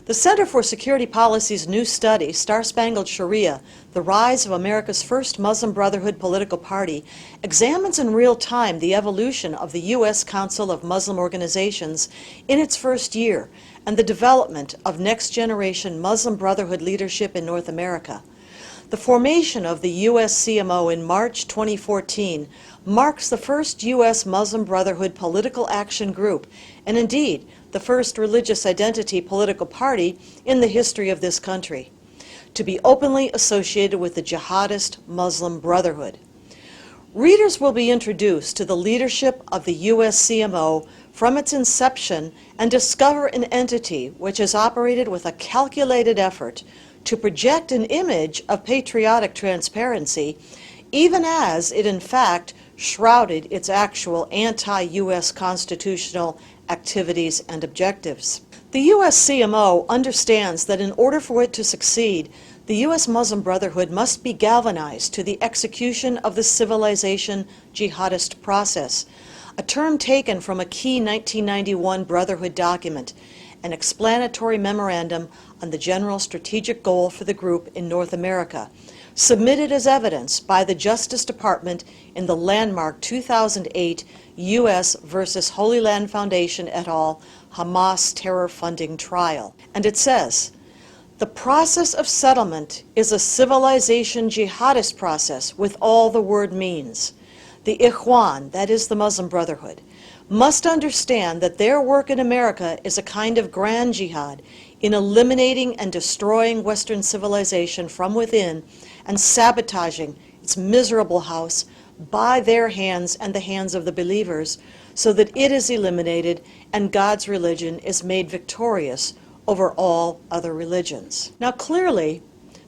The Center for Security Policy's new study, Star-Spangled Shariah, The Rise of America's First Muslim Brotherhood Political Party, examines in real time the evolution of the U.S. Council of Muslim Organizations in its first year and the development of next-generation Muslim Brotherhood leadership in North America. The formation of the USCMO in March 2014 marks the first U.S. Muslim Brotherhood political action group, and indeed, the first religious identity political party in the history of this country, to be openly associated with the jihadist Muslim Brotherhood. Readers will be introduced to the leadership of the USCMO from its inception and discover an entity which has operated with a calculated effort to project an image of patriotic transparency, even as it in fact shrouded its actual anti-U.S. constitutional activities and objectives. The USCMO understands that in order for it to succeed, the U.S. Muslim Brotherhood must be galvanized to the execution of the civilization jihadist process, a term taken from a key 1991 Brotherhood document, an explanatory memorandum on the general strategic goal for the group in North America, submitted as evidence by the Justice Department in the landmark 2008 U.S. versus Holy Land Foundation et al. Hamas terror funding trial. And it says, "The process of settlement is a civilization jihadist process with all the word means. The Ikhwan, that is the Muslim Brotherhood, must understand that their work in America is a kind of grand jihad in eliminating and destroying Western civilization from within and sabotaging its miserable house by their hands and the hands of the believers, so that it is eliminated and God's religion is made victorious over all other religions." Now clearly,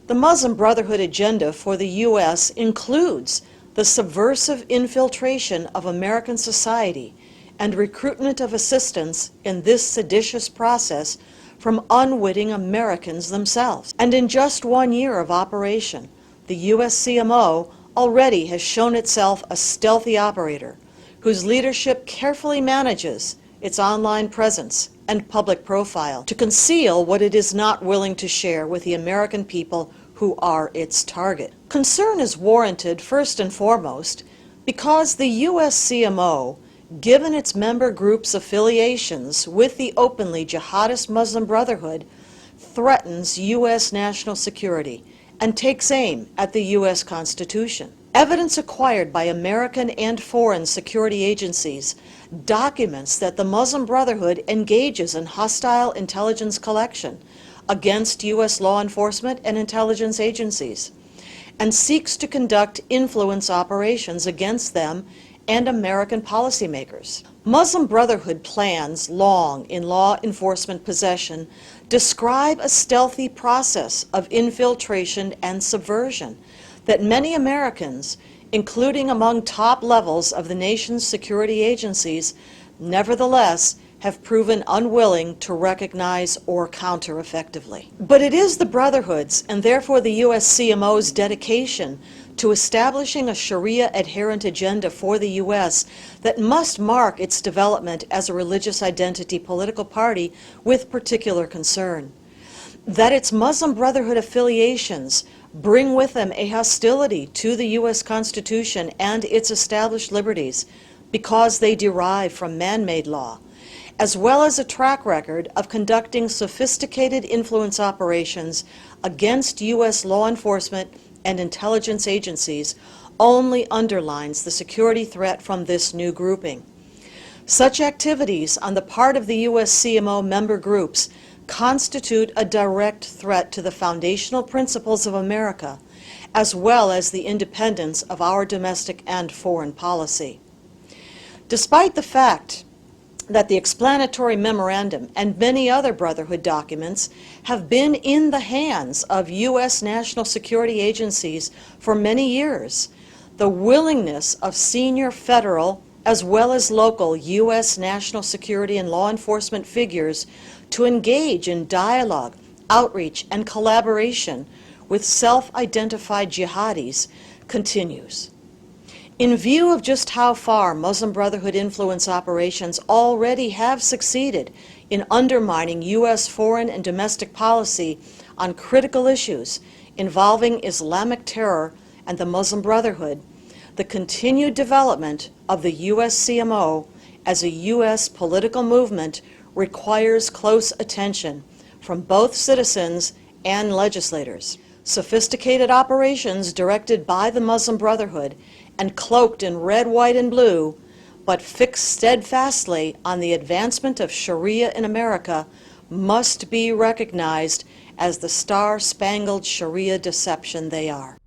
the Muslim Brotherhood agenda for the U.S. includes the subversive infiltration of American society and recruitment of assistance in this seditious process from unwitting Americans themselves. And in just 1 year of operation, the USCMO already has shown itself a stealthy operator whose leadership carefully manages its online presence and public profile to conceal what it is not willing to share with the American people who are its target. Concern is warranted first and foremost because the USCMO, given its member groups' affiliations with the openly jihadist Muslim Brotherhood, threatens U.S. national security and takes aim at the U.S. Constitution. Evidence acquired by American and foreign security agencies documents that the Muslim Brotherhood engages in hostile intelligence collection against U.S. law enforcement and intelligence agencies, and seeks to conduct influence operations against them and American policymakers. Muslim Brotherhood plans long in law enforcement possession describe a stealthy process of infiltration and subversion that many Americans, including among top levels of the nation's security agencies, nevertheless have proven unwilling to recognize or counter effectively. But it is the Brotherhood's, and therefore the USCMO's, dedication to establishing a Sharia-adherent agenda for the U.S. that must mark its development as a religious identity political party with particular concern. That its Muslim Brotherhood affiliations bring with them a hostility to the U.S. Constitution and its established liberties because they derive from man-made law, as well as a track record of conducting sophisticated influence operations against U.S. law enforcement and intelligence agencies, only underlines the security threat from this new grouping. Such activities on the part of the USCMO member groups constitute a direct threat to the foundational principles of America, as well as the independence of our domestic and foreign policy. Despite the fact that the explanatory memorandum and many other Brotherhood documents have been in the hands of U.S. national security agencies for many years, the willingness of senior federal as well as local U.S. national security and law enforcement figures to engage in dialogue, outreach, and collaboration with self-identified jihadis continues. In view of just how far Muslim Brotherhood influence operations already have succeeded in undermining U.S. foreign and domestic policy on critical issues involving Islamic terror and the Muslim Brotherhood, the continued development of the USCMO as a U.S. political movement requires close attention from both citizens and legislators. Sophisticated operations directed by the Muslim Brotherhood and cloaked in red, white, and blue, but fixed steadfastly on the advancement of Sharia in America, must be recognized as the Star-Spangled Sharia deception they are.